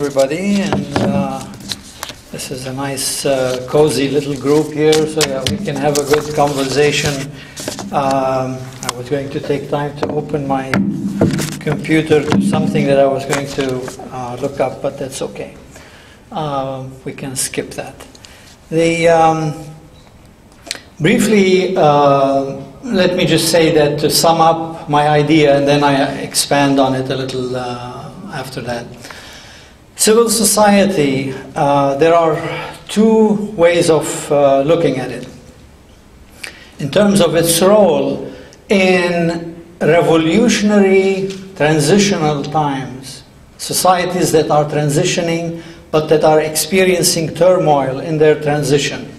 Everybody, and this is a nice cozy little group here, so that we can have a good conversation. I was going to take time to open my computer to something that I was going to look up, but that's okay. We can skip that. Briefly, let me just say that to sum up my idea, and then I expand on it a little after that. Civil society, there are two ways of looking at it. In terms of its role in revolutionary transitional times, societies that are transitioning but that are experiencing turmoil in their transition.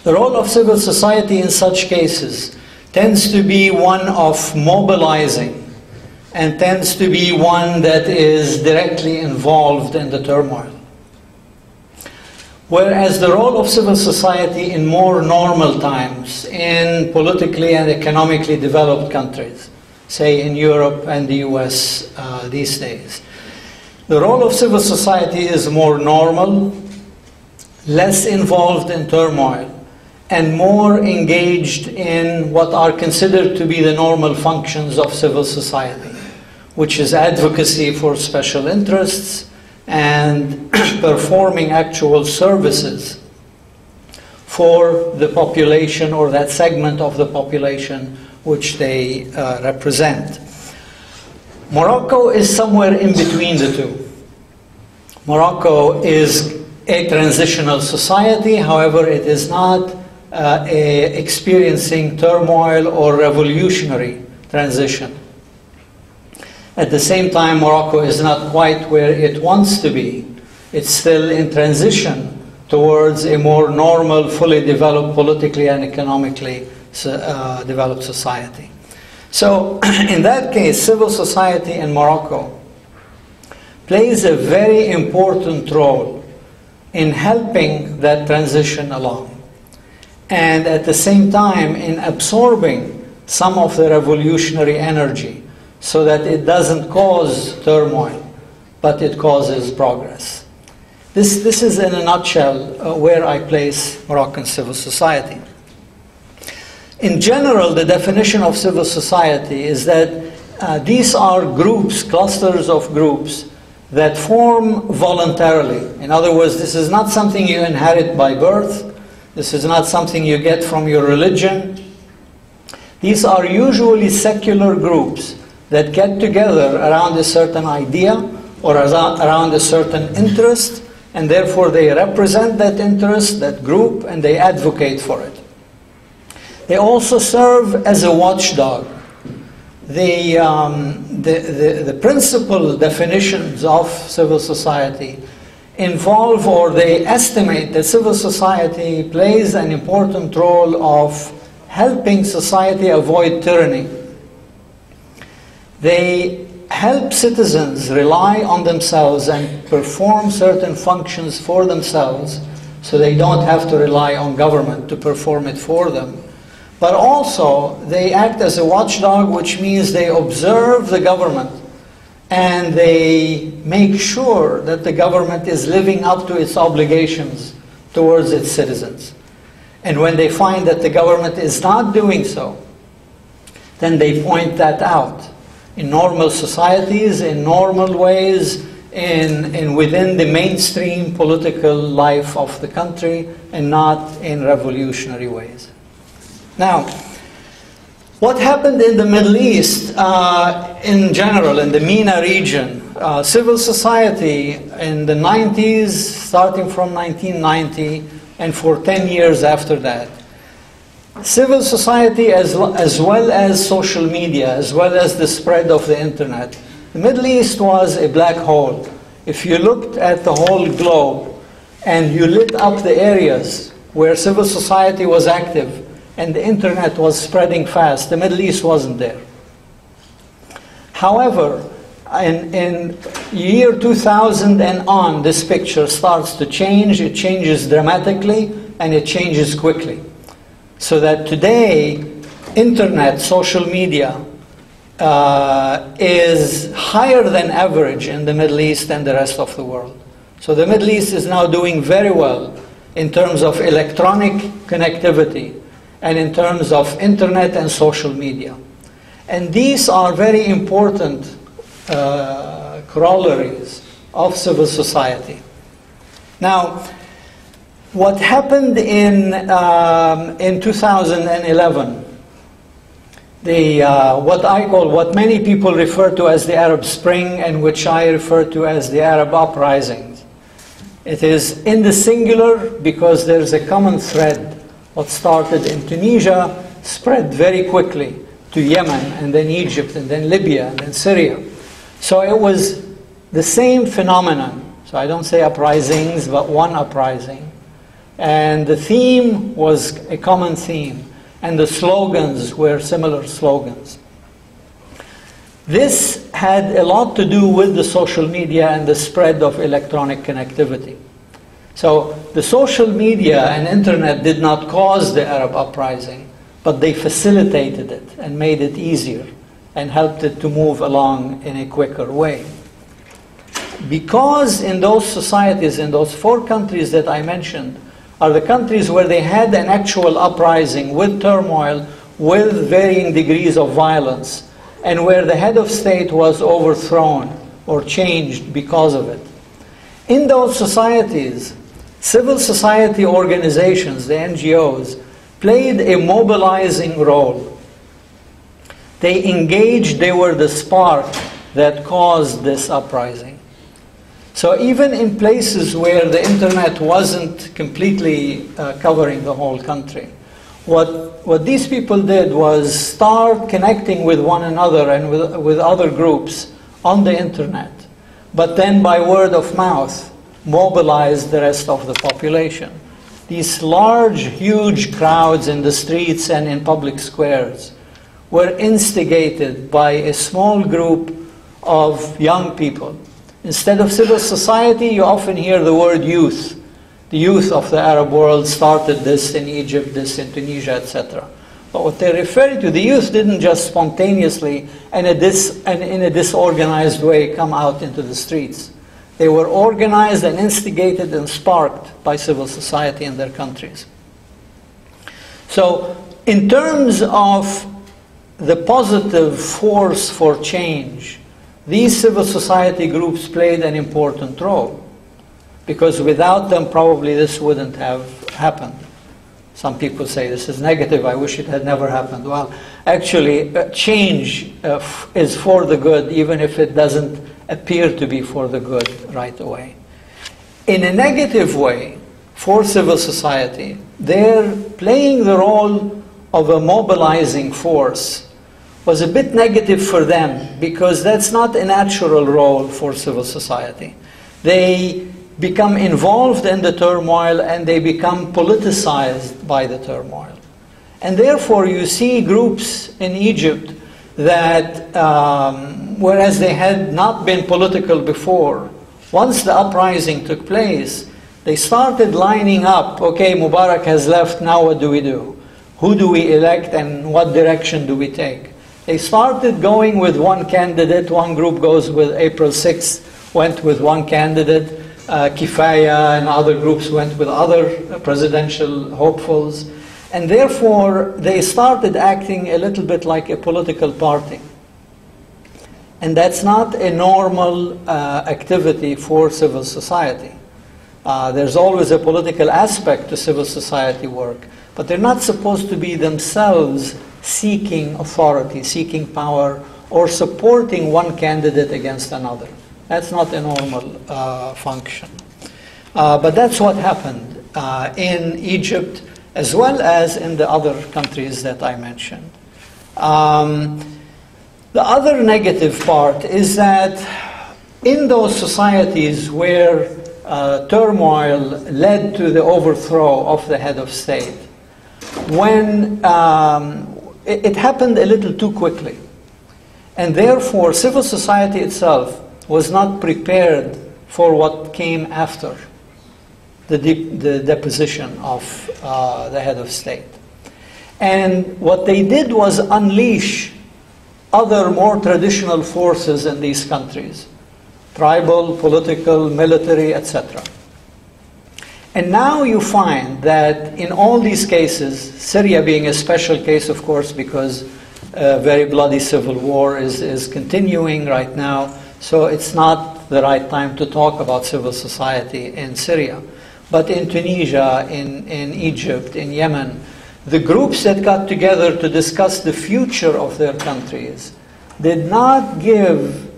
The role of civil society in such cases tends to be one of mobilizing, and tends to be one that is directly involved in the turmoil. Whereas the role of civil society in more normal times, in politically and economically developed countries, say in Europe and the US these days, the role of civil society is more normal, less involved in turmoil, and more engaged in what are considered to be the normal functions of civil society, which is advocacy for special interests and performing actual services for the population or that segment of the population which they represent. Morocco is somewhere in between the two. Morocco is a transitional society, however, it is not experiencing turmoil or revolutionary transition. At the same time, Morocco is not quite where it wants to be. It's still in transition towards a more normal, fully developed, politically and economically developed society. So, in that case, civil society in Morocco plays a very important role in helping that transition along, and at the same time in absorbing some of the revolutionary energy, so that it doesn't cause turmoil, but it causes progress. This is in a nutshell where I place Moroccan civil society. In general, the definition of civil society is that these are groups, clusters of groups, that form voluntarily. In other words, this is not something you inherit by birth. This is not something you get from your religion. These are usually secular groups that get together around a certain idea or around a certain interest, and therefore they represent that interest, that group, and they advocate for it. They also serve as a watchdog. The principal definitions of civil society involve, or they estimate that civil society plays an important role of helping society avoid tyranny. They help citizens rely on themselves and perform certain functions for themselves, so they don't have to rely on government to perform it for them. But also, they act as a watchdog, which means they observe the government and they make sure that the government is living up to its obligations towards its citizens. And when they find that the government is not doing so, then they point that out. In normal societies, in normal ways, within the mainstream political life of the country, and not in revolutionary ways. Now, what happened in the Middle East in general, in the MENA region? Civil society in the 90s, starting from 1990, and for 10 years after that. Civil society, as well as social media, as well as the spread of the internet. The Middle East was a black hole. If you looked at the whole globe and you lit up the areas where civil society was active and the internet was spreading fast, the Middle East wasn't there. However, in year 2000 and on, this picture starts to change. It changes dramatically and it changes quickly. So that today, internet, social media, is higher than average in the Middle East and the rest of the world. So the Middle East is now doing very well in terms of electronic connectivity and in terms of internet and social media. And these are very important corollaries of civil society. Now, what happened in 2011, what many people refer to as the Arab Spring and which I refer to as the Arab uprisings. It is in the singular because there's a common thread. What started in Tunisia spread very quickly to Yemen and then Egypt and then Libya and then Syria. So it was the same phenomenon. So I don't say uprisings, but one uprising. And the theme was a common theme. And the slogans were similar slogans. This had a lot to do with the social media and the spread of electronic connectivity. So the social media and internet did not cause the Arab uprising, but they facilitated it and made it easier and helped it to move along in a quicker way. Because in those societies, in those 4 countries that I mentioned, are the countries where they had an actual uprising with turmoil, with varying degrees of violence, and where the head of state was overthrown or changed because of it. In those societies, civil society organizations, the NGOs, played a mobilizing role. They engaged, they were the spark that caused this uprising. So even in places where the internet wasn't completely covering the whole country, what these people did was start connecting with one another and with other groups on the internet, but then by word of mouth, mobilized the rest of the population. These large, huge crowds in the streets and in public squares were instigated by a small group of young people. Instead of civil society, you often hear the word youth. The youth of the Arab world started this in Egypt, this in Tunisia, etc. But what they're referring to, the youth didn't just spontaneously and in a disorganized way come out into the streets. They were organized and instigated and sparked by civil society in their countries. So in terms of the positive force for change, these civil society groups played an important role, because without them probably this wouldn't have happened. Some people say this is negative, I wish it had never happened. Well, actually change is for the good, even if it doesn't appear to be for the good right away. In a negative way, for civil society, they're playing the role of a mobilizing force was a bit negative for them, because that's not a natural role for civil society. They become involved in the turmoil and they become politicized by the turmoil. And therefore you see groups in Egypt that, whereas they had not been political before, once the uprising took place, they started lining up, okay, Mubarak has left, now what do we do? Who do we elect and what direction do we take? They started going with one candidate. One group goes with April 6th, went with one candidate. Kifaya and other groups went with other presidential hopefuls. And therefore, they started acting a little bit like a political party. And that's not a normal activity for civil society. There's always a political aspect to civil society work, but they're not supposed to be themselves seeking authority, seeking power, or supporting one candidate against another. That's not a normal function. But that's what happened in Egypt, as well as in the other countries that I mentioned. The other negative part is that in those societies where turmoil led to the overthrow of the head of state, when it happened a little too quickly. And therefore, civil society itself was not prepared for what came after the deposition of the head of state. And what they did was unleash other more traditional forces in these countries, tribal, political, military, etc. And now you find that in all these cases, Syria being a special case, of course, because a very bloody civil war is continuing right now, so it's not the right time to talk about civil society in Syria. But in Tunisia, in Egypt, in Yemen, the groups that got together to discuss the future of their countries did not give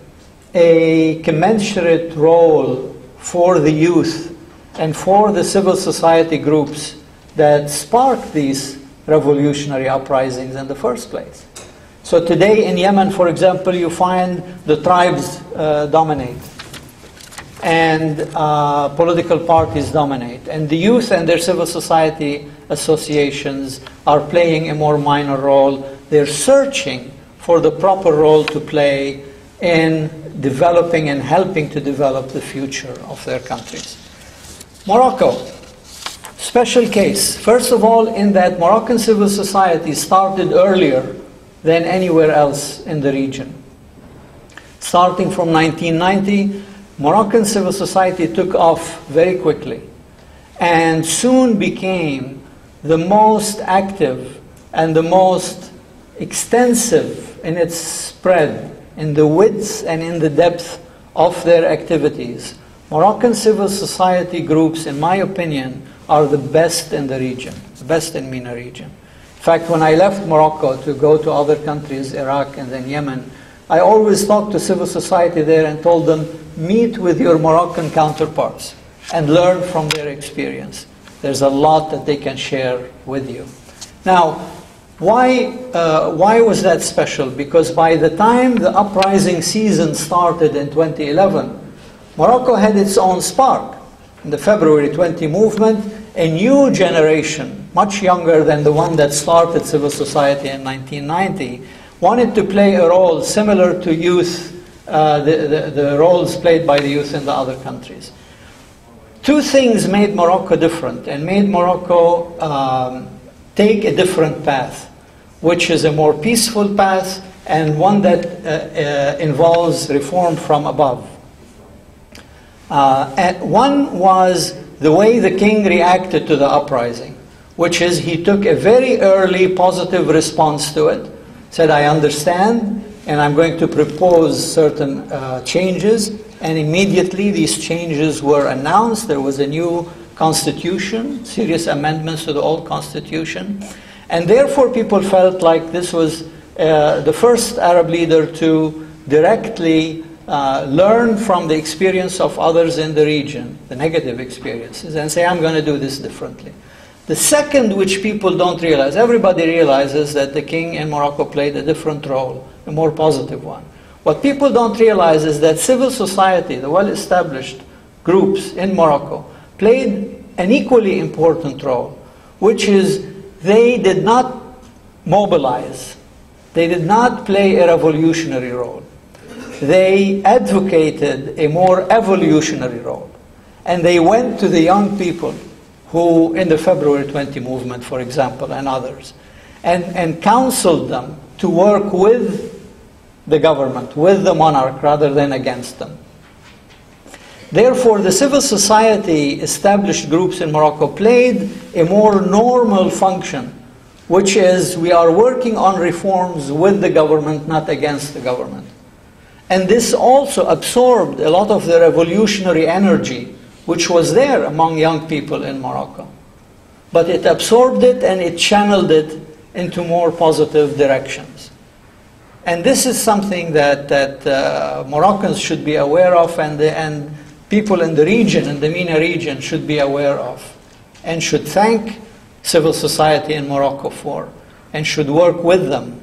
a commensurate role for the youth and for the civil society groups that sparked these revolutionary uprisings in the first place. So today in Yemen, for example, you find the tribes dominate, and political parties dominate, and the youth and their civil society associations are playing a more minor role. They're searching for the proper role to play in developing and helping to develop the future of their countries. Morocco, special case. First of all, in that Moroccan civil society started earlier than anywhere else in the region. Starting from 1990, Moroccan civil society took off very quickly and soon became the most active and the most extensive in its spread, in the width and in the depth of their activities. Moroccan civil society groups, in my opinion, are the best in the region, the best in MENA region. In fact, when I left Morocco to go to other countries, Iraq and then Yemen, I always talked to civil society there and told them, meet with your Moroccan counterparts and learn from their experience. There's a lot that they can share with you. Now, why was that special? Because by the time the uprising season started in 2011, Morocco had its own spark. In the February 20 movement, a new generation, much younger than the one that started civil society in 1990, wanted to play a role similar to youth, the roles played by the youth in the other countries. Two things made Morocco different and made Morocco take a different path, which is a more peaceful path and one that involves reform from above. And one was the way the king reacted to the uprising, which is he took a very early positive response to it, said, I understand, and I'm going to propose certain changes, and immediately these changes were announced. There was a new constitution, serious amendments to the old constitution, and therefore people felt like this was the first Arab leader to directly learn from the experience of others in the region, the negative experiences, and say, I'm going to do this differently. The second, which people don't realize, everybody realizes that the king in Morocco played a different role, a more positive one. What people don't realize is that civil society, the well-established groups in Morocco, played an equally important role, which is they did not mobilize. They did not play a revolutionary role. They advocated a more evolutionary role. And they went to the young people who, in the February 20 movement, for example, and others, and counseled them to work with the government, with the monarch, rather than against them. Therefore, the civil society established groups in Morocco played a more normal function, which is we are working on reforms with the government, not against the government. And this also absorbed a lot of the revolutionary energy which was there among young people in Morocco. But it absorbed it and it channeled it into more positive directions. And this is something that Moroccans should be aware of, and people in the region, in the MENA region, should be aware of, and should thank civil society in Morocco for, and should work with them,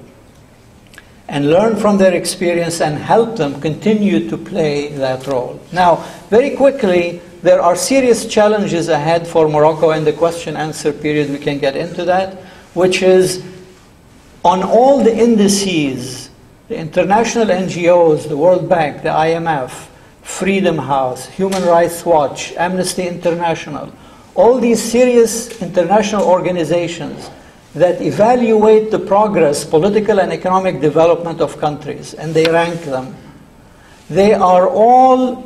and learn from their experience and help them continue to play that role. Now, very quickly, there are serious challenges ahead for Morocco in the question-answer period. We can get into that, which is on all the indices, the international NGOs, the World Bank, the IMF, Freedom House, Human Rights Watch, Amnesty International, all these serious international organizations, that evaluate the progress, political and economic development of countries, and they rank them. They are all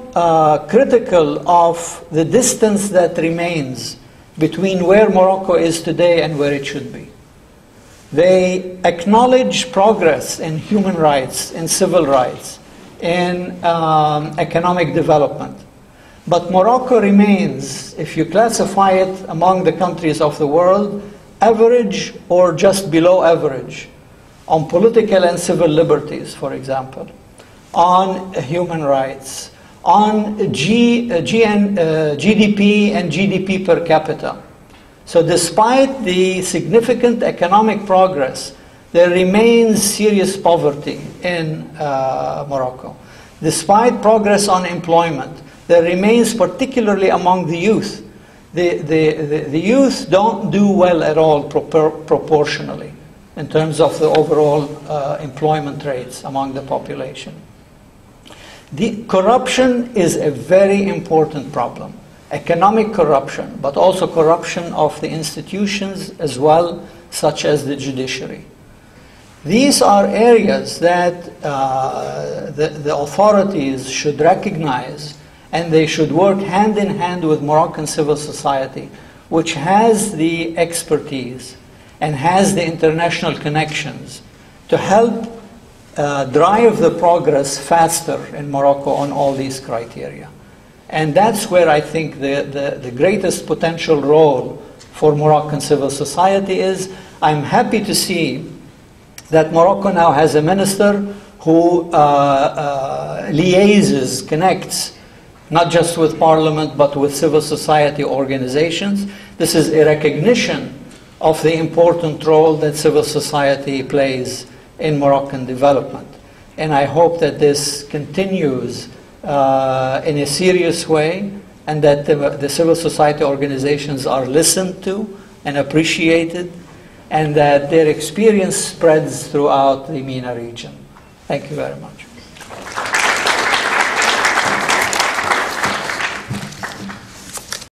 critical of the distance that remains between where Morocco is today and where it should be. They acknowledge progress in human rights, in civil rights, in economic development. But Morocco remains, if you classify it among the countries of the world, average or just below average on political and civil liberties, for example, on human rights, on GDP and GDP per capita. So despite the significant economic progress, there remains serious poverty in Morocco. Despite progress on employment, there remains, particularly among the youth, the youth don't do well at all proportionally in terms of the overall employment rates among the population. The corruption is a very important problem. Economic corruption, but also corruption of the institutions as well, such as the judiciary. These are areas that the authorities should recognize, and they should work hand in hand with Moroccan civil society, which has the expertise and has the international connections to help drive the progress faster in Morocco on all these criteria. And that's where I think the greatest potential role for Moroccan civil society is. I'm happy to see that Morocco now has a minister who liaises, connects, not just with parliament, but with civil society organizations. This is a recognition of the important role that civil society plays in Moroccan development. And I hope that this continues in a serious way, and that the civil society organizations are listened to and appreciated, and that their experience spreads throughout the MENA region. Thank you very much.